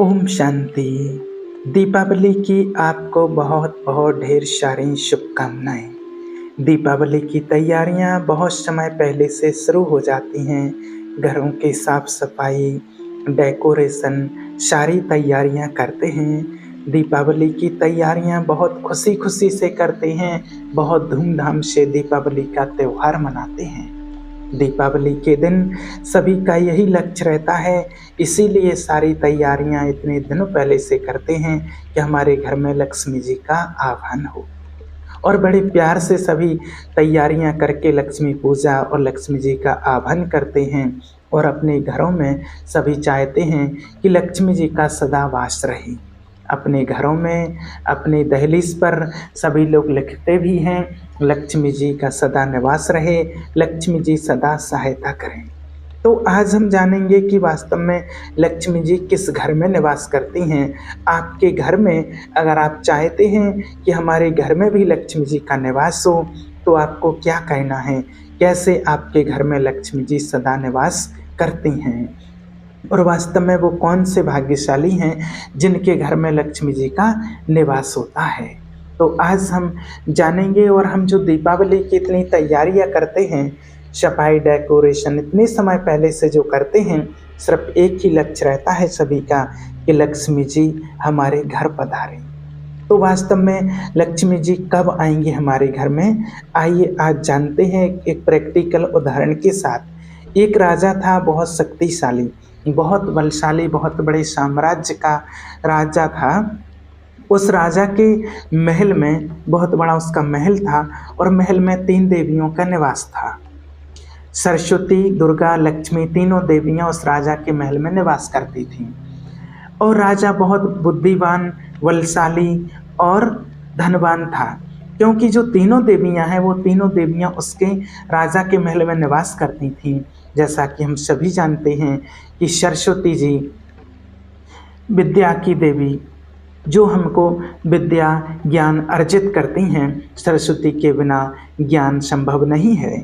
ओम शांति। दीपावली की आपको बहुत बहुत ढेर सारी शुभकामनाएं। दीपावली की तैयारियां बहुत समय पहले से शुरू हो जाती हैं। घरों की साफ सफाई, डेकोरेशन, सारी तैयारियां करते हैं। दीपावली की तैयारियां बहुत खुशी खुशी से करते हैं। बहुत धूमधाम से दीपावली का त्यौहार मनाते हैं। दीपावली के दिन सभी का यही लक्ष्य रहता है, इसीलिए सारी तैयारियां इतने दिनों पहले से करते हैं कि हमारे घर में लक्ष्मी जी का आगमन हो। और बड़े प्यार से सभी तैयारियां करके लक्ष्मी पूजा और लक्ष्मी जी का आह्वान करते हैं। और अपने घरों में सभी चाहते हैं कि लक्ष्मी जी का सदा वास रहे। अपने घरों में, अपने दहलीज पर सभी लोग लिखते भी हैं, लक्ष्मी जी का सदा निवास रहे, लक्ष्मी जी सदा सहायता करें। तो आज हम जानेंगे कि वास्तव में लक्ष्मी जी किस घर में निवास करती हैं। आपके घर में अगर आप चाहते हैं कि हमारे घर में भी लक्ष्मी जी का निवास हो, तो आपको क्या कहना है, कैसे आपके घर में लक्ष्मी जी सदा निवास करती हैं और वास्तव में वो कौन से भाग्यशाली हैं जिनके घर में लक्ष्मी जी का निवास होता है। तो आज हम जानेंगे। और हम जो दीपावली की इतनी तैयारियां करते हैं, सफाई डेकोरेशन इतने समय पहले से जो करते हैं, सिर्फ एक ही लक्ष्य रहता है सभी का कि लक्ष्मी जी हमारे घर पधारें। तो वास्तव में लक्ष्मी जी कब आएंगे हमारे घर में, आइए आज जानते हैं एक प्रैक्टिकल उदाहरण के साथ। एक राजा था, बहुत शक्तिशाली, बहुत बलशाली, बहुत बड़े साम्राज्य का राजा था। उस राजा के महल में, बहुत बड़ा उसका महल था, और महल में 3 देवियों का निवास था। सरस्वती, दुर्गा, लक्ष्मी, तीनों देवियां उस राजा के महल में निवास करती थीं। और राजा बहुत बुद्धिमान, बलशाली और धनवान था, क्योंकि जो तीनों देवियां हैं वो तीनों देवियां उसके राजा के महल में निवास करती थीं। जैसा कि हम सभी जानते हैं कि सरस्वती जी विद्या की देवी, जो हमको विद्या ज्ञान अर्जित करती हैं। सरस्वती के बिना ज्ञान संभव नहीं है।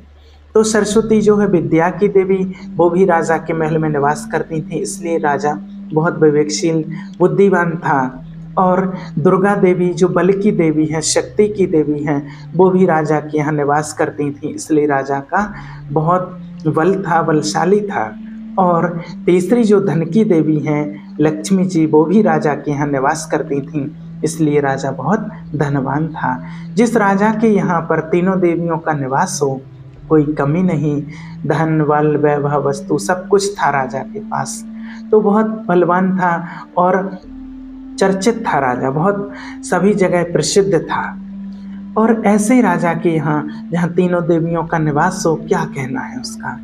तो सरस्वती जो है विद्या की देवी, वो भी राजा के महल में निवास करती थी, इसलिए राजा बहुत विवेकशील, बुद्धिमान था। और दुर्गा देवी जो बल की देवी है, शक्ति की देवी हैं, वो भी राजा के यहाँ निवास करती थी, इसलिए राजा का बहुत बल था, बलशाली था। और तीसरी जो धन की देवी हैं, लक्ष्मी जी, वो भी राजा के यहाँ निवास करती थीं, इसलिए राजा बहुत धनवान था। जिस राजा के यहाँ पर तीनों देवियों का निवास हो, कोई कमी नहीं, धन, बल, वैभव, वस्तु सब कुछ था राजा के पास। तो बहुत बलवान था और चर्चित था राजा, बहुत सभी जगह प्रसिद्ध था। और ऐसे राजा के यहाँ जहाँ तीनों देवियों का निवास हो, क्या कहना है उसका।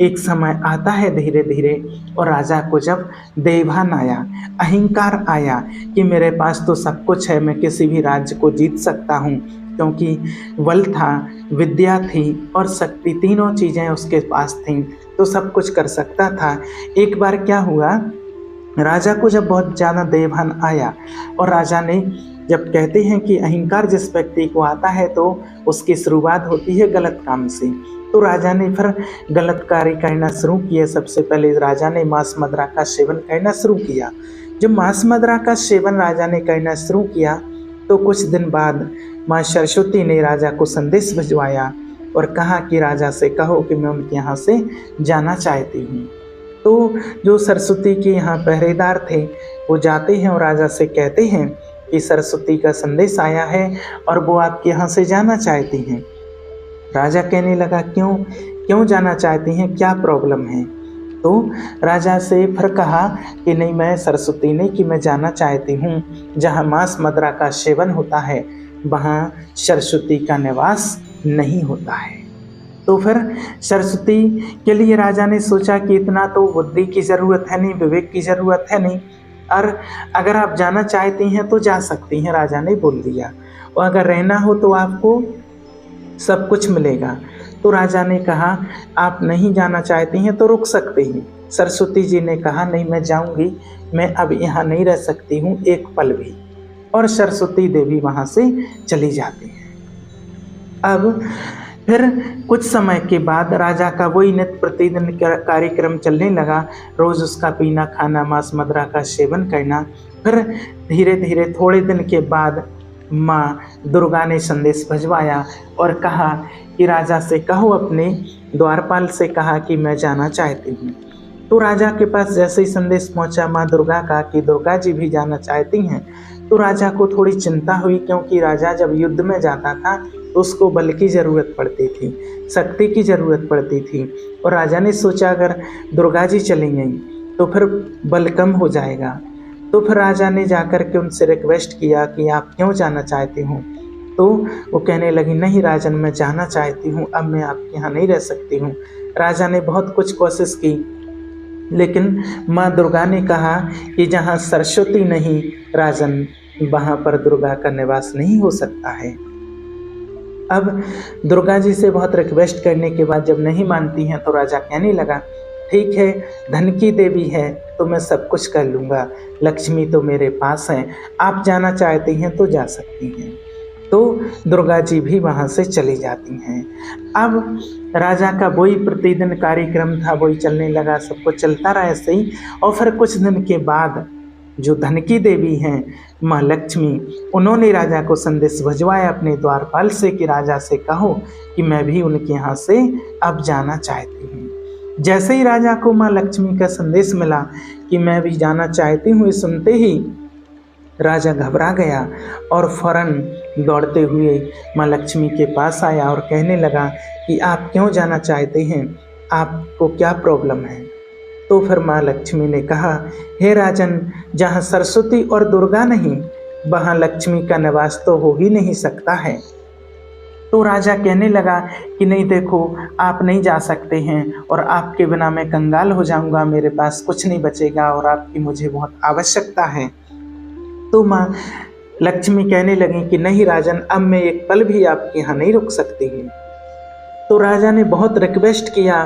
एक समय आता है धीरे धीरे, और राजा को जब देभान आया, अहंकार आया कि मेरे पास तो सब कुछ है, मैं किसी भी राज्य को जीत सकता हूँ, क्योंकि बल था, विद्या थी और शक्ति, तीनों चीज़ें उसके पास थीं, तो सब कुछ कर सकता था। एक बार क्या हुआ, राजा को जब बहुत ज़्यादा देभान आया, और राजा ने, जब कहते हैं कि अहंकार जिस व्यक्ति को आता है तो उसकी शुरुआत होती है गलत काम से, तो राजा ने फिर गलत कार्य करना शुरू किया। सबसे पहले राजा ने मांस मदिरा का सेवन करना शुरू किया। जब मांस मदिरा का सेवन राजा ने करना शुरू किया, तो कुछ दिन बाद माँ सरस्वती ने राजा को संदेश भिजवाया और कहा कि राजा से कहो कि मैं उनके यहाँ से जाना चाहती हूँ। तो जो सरस्वती के यहाँ पहरेदार थे, वो जाते हैं और राजा से कहते हैं कि सरस्वती का संदेश आया है और वो आपके यहाँ से जाना चाहती हैं। राजा कहने लगा, क्यों जाना चाहती हैं, क्या प्रॉब्लम है। तो राजा से फिर कहा कि नहीं, मैं सरस्वती ने कि मैं जाना चाहती हूँ जहाँ मांस मदिरा का सेवन होता है, वहाँ सरस्वती का निवास नहीं होता है। तो फिर सरस्वती के लिए राजा ने सोचा कि इतना तो बुद्धि की ज़रूरत है नहीं, विवेक की ज़रूरत है नहीं, और अगर आप जाना चाहती हैं तो जा सकती हैं, राजा ने बोल दिया, और अगर रहना हो तो आपको सब कुछ मिलेगा। तो राजा ने कहा, आप नहीं जाना चाहती हैं तो रुक सकती हैं। सरस्वती जी ने कहा, नहीं, मैं जाऊंगी, मैं अब यहाँ नहीं रह सकती हूँ एक पल भी। और सरस्वती देवी वहाँ से चली जाती हैं। अब फिर कुछ समय के बाद राजा का वही नित्य प्रतिदिन कार्यक्रम चलने लगा। रोज उसका पीना खाना, मांस मदिरा का सेवन करना। फिर धीरे धीरे थोड़े दिन के बाद माँ दुर्गा ने संदेश भिजवाया और कहा कि राजा से कहो, अपने द्वारपाल से कहा कि मैं जाना चाहती हूँ। तो राजा के पास जैसे ही संदेश पहुंचा माँ दुर्गा का कि दुर्गा जी भी जाना चाहती हैं, तो राजा को थोड़ी चिंता हुई, क्योंकि राजा जब युद्ध में जाता था तो उसको बल की ज़रूरत पड़ती थी, शक्ति की ज़रूरत पड़ती थी। और राजा ने सोचा अगर दुर्गा जी चली गई तो फिर बल कम हो जाएगा। तो फिर राजा ने जाकर के उनसे रिक्वेस्ट किया कि आप क्यों जाना चाहती हूँ। तो वो कहने लगी, नहीं राजन, मैं जाना चाहती हूँ, अब मैं आपके यहाँ नहीं रह सकती हूँ। राजा ने बहुत कुछ कोशिश की, लेकिन माँ दुर्गा ने कहा कि जहाँ सरस्वती नहीं राजन, वहाँ पर दुर्गा का निवास नहीं हो सकता है। अब दुर्गा जी से बहुत रिक्वेस्ट करने के बाद जब नहीं मानती हैं तो राजा कहने लगा, ठीक है, धन की देवी है तो मैं सब कुछ कर लूँगा, लक्ष्मी तो मेरे पास है, आप जाना चाहती हैं तो जा सकती हैं। तो दुर्गा जी भी वहाँ से चली जाती हैं। अब राजा का वही प्रतिदिन कार्यक्रम था, वही चलने लगा, सब कुछ चलता रहा ऐसे ही। और फिर कुछ दिन के बाद जो धन की देवी हैं माँ लक्ष्मी, उन्होंने राजा को संदेश भिजवाया अपने द्वारपाल से कि राजा से कहो कि मैं भी उनके यहाँ से अब जाना चाहती हूँ। जैसे ही राजा को माँ लक्ष्मी का संदेश मिला कि मैं भी जाना चाहती हूँ, सुनते ही राजा घबरा गया और फौरन दौड़ते हुए माँ लक्ष्मी के पास आया और कहने लगा कि आप क्यों जाना चाहते हैं, आपको क्या प्रॉब्लम है। तो फिर माँ लक्ष्मी ने कहा, हे राजन, जहाँ सरस्वती और दुर्गा नहीं वहाँ लक्ष्मी का निवास तो हो ही नहीं सकता है। तो राजा कहने लगा कि नहीं देखो, आप नहीं जा सकते हैं और आपके बिना मैं कंगाल हो जाऊंगा, मेरे पास कुछ नहीं बचेगा और आपकी मुझे बहुत आवश्यकता है। तो माँ लक्ष्मी कहने लगी कि नहीं राजन, अब मैं एक पल भी आपके यहाँ नहीं रुक सकती हूँ। तो राजा ने बहुत रिक्वेस्ट किया,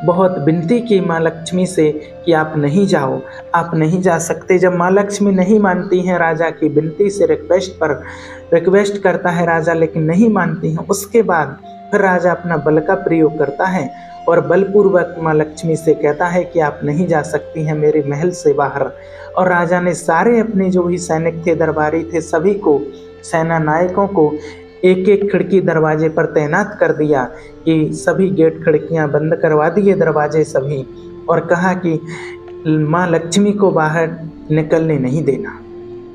बहुत विनती की माँ लक्ष्मी से कि आप नहीं जाओ, आप नहीं जा सकते। जब माँ लक्ष्मी नहीं मानती हैं राजा की विनती से, रिक्वेस्ट करता है राजा लेकिन नहीं मानती हैं, उसके बाद फिर राजा अपना बल का प्रयोग करता है और बलपूर्वक माँ लक्ष्मी से कहता है कि आप नहीं जा सकती हैं मेरे महल से बाहर। और राजा ने सारे अपने जो भी सैनिक थे, दरबारी थे, सभी को, सेना नायकों को एक एक खिड़की दरवाजे पर तैनात कर दिया कि सभी गेट खिड़कियां बंद करवा दिए, दरवाजे सभी, और कहा कि माँ लक्ष्मी को बाहर निकलने नहीं देना,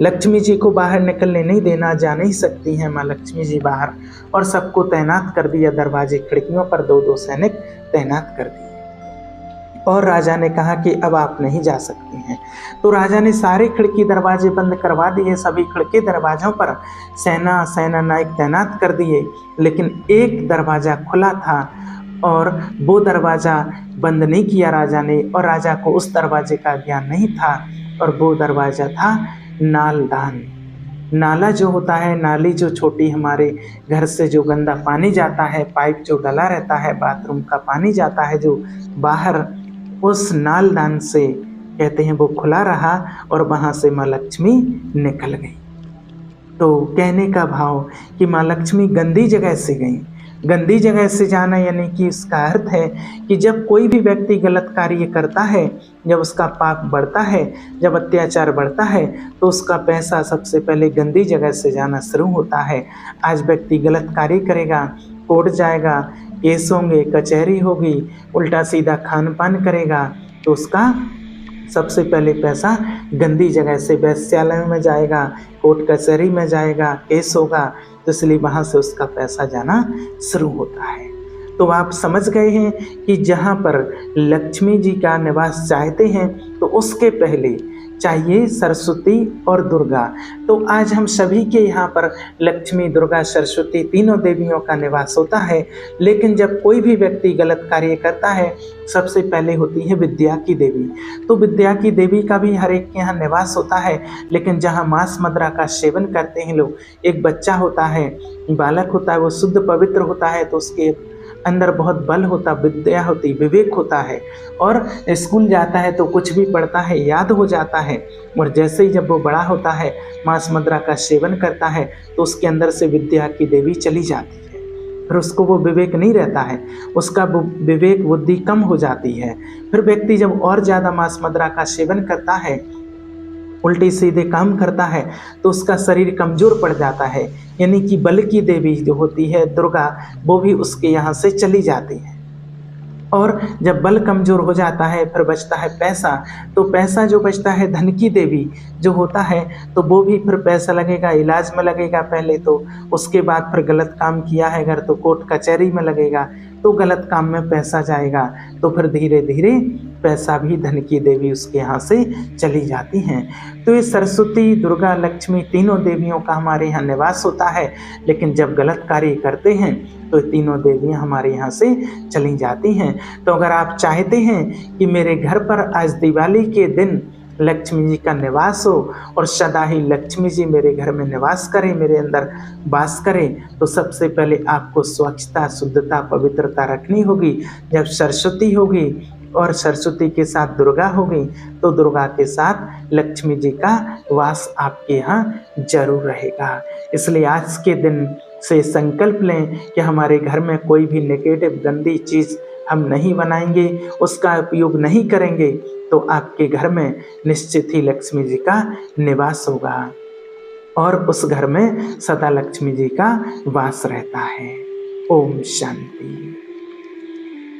लक्ष्मी जी को बाहर निकलने नहीं देना, जा नहीं सकती हैं माँ लक्ष्मी जी बाहर। और सबको तैनात कर दिया, दरवाजे खिड़कियों पर 2-2 सैनिक तैनात कर दिए। और राजा ने कहा कि अब आप नहीं जा सकती हैं। तो राजा ने सारे खिड़की दरवाजे बंद करवा दिए, सभी खिड़की दरवाज़ों पर सेना नायक तैनात कर दिए, लेकिन एक दरवाज़ा खुला था और वो दरवाज़ा बंद नहीं किया राजा ने, और राजा को उस दरवाजे का ज्ञान नहीं था, और वो दरवाज़ा था नालदान। नाला जो होता है, नाली जो छोटी हमारे घर से जो गंदा पानी जाता है, पाइप जो डला रहता है, बाथरूम का पानी जाता है जो बाहर, उस नालदान से कहते हैं वो खुला रहा और वहाँ से माँ लक्ष्मी निकल गई। तो कहने का भाव कि माँ लक्ष्मी गंदी जगह से गई। गंदी जगह से जाना यानी कि इसका अर्थ है कि जब कोई भी व्यक्ति गलत कार्य करता है, जब उसका पाप बढ़ता है, जब अत्याचार बढ़ता है, तो उसका पैसा सबसे पहले गंदी जगह से जाना शुरू होता है। आज व्यक्ति गलत कार्य करेगा, कोर्ट जाएगा, केस होंगे, कचहरी होगी, उल्टा सीधा खान पान करेगा, तो उसका सबसे पहले पैसा गंदी जगह से, वेश्यालय में जाएगा, कोर्ट कचहरी में जाएगा, केस होगा, तो इसलिए वहाँ से उसका पैसा जाना शुरू होता है। तो आप समझ गए हैं कि जहाँ पर लक्ष्मी जी का निवास चाहते हैं तो उसके पहले चाहिए सरस्वती और दुर्गा। तो आज हम सभी के यहाँ पर लक्ष्मी, दुर्गा, सरस्वती तीनों देवियों का निवास होता है, लेकिन जब कोई भी व्यक्ति गलत कार्य करता है सबसे पहले होती है विद्या की देवी। तो विद्या की देवी का भी हर एक के यहाँ निवास होता है, लेकिन जहाँ मांस मदिरा का सेवन करते हैं लोग, एक बच्चा होता है, बालक होता है, वो शुद्ध पवित्र होता है, तो उसके अंदर बहुत बल होता, विद्या होती, विवेक होता है, और स्कूल जाता है तो कुछ भी पढ़ता है याद हो जाता है। और जैसे ही जब वो बड़ा होता है, मांस मदिरा का सेवन करता है, तो उसके अंदर से विद्या की देवी चली जाती है। फिर उसको वो विवेक नहीं रहता है, उसका वो विवेक बुद्धि कम हो जाती है। फिर व्यक्ति जब और ज़्यादा मांस मदिरा का सेवन करता है, उल्टे सीधे काम करता है, तो उसका शरीर कमज़ोर पड़ जाता है, यानी कि बल की देवी जो होती है दुर्गा, वो भी उसके यहाँ से चली जाती है। और जब बल कमज़ोर हो जाता है, फिर बचता है पैसा, तो पैसा जो बचता है धन की देवी जो होता है, तो वो भी फिर पैसा लगेगा, इलाज में लगेगा पहले तो, उसके बाद फिर गलत काम किया है अगर तो कोर्ट कचहरी में लगेगा, तो गलत काम में पैसा जाएगा, तो फिर धीरे धीरे पैसा भी धन की देवी उसके यहाँ से चली जाती हैं। तो ये सरस्वती, दुर्गा, लक्ष्मी तीनों देवियों का हमारे यहाँ निवास होता है, लेकिन जब गलत कार्य करते हैं तो तीनों देवियाँ हमारे यहाँ से चली जाती हैं। तो अगर आप चाहते हैं कि मेरे घर पर आज दिवाली के दिन लक्ष्मी जी का निवास हो और सदा ही लक्ष्मी जी मेरे घर में निवास करें, मेरे अंदर वास करें, तो सबसे पहले आपको स्वच्छता, शुद्धता, पवित्रता रखनी होगी। जब सरस्वती होगी और सरस्वती के साथ दुर्गा होगी, तो दुर्गा के साथ लक्ष्मी जी का वास आपके यहाँ जरूर रहेगा। इसलिए आज के दिन से संकल्प लें कि हमारे घर में कोई भी नेगेटिव गंदी चीज़ हम नहीं बनाएंगे, उसका उपयोग नहीं करेंगे, तो आपके घर में निश्चित ही लक्ष्मी जी का निवास होगा और उस घर में सदा लक्ष्मी जी का वास रहता है। ओम शांति।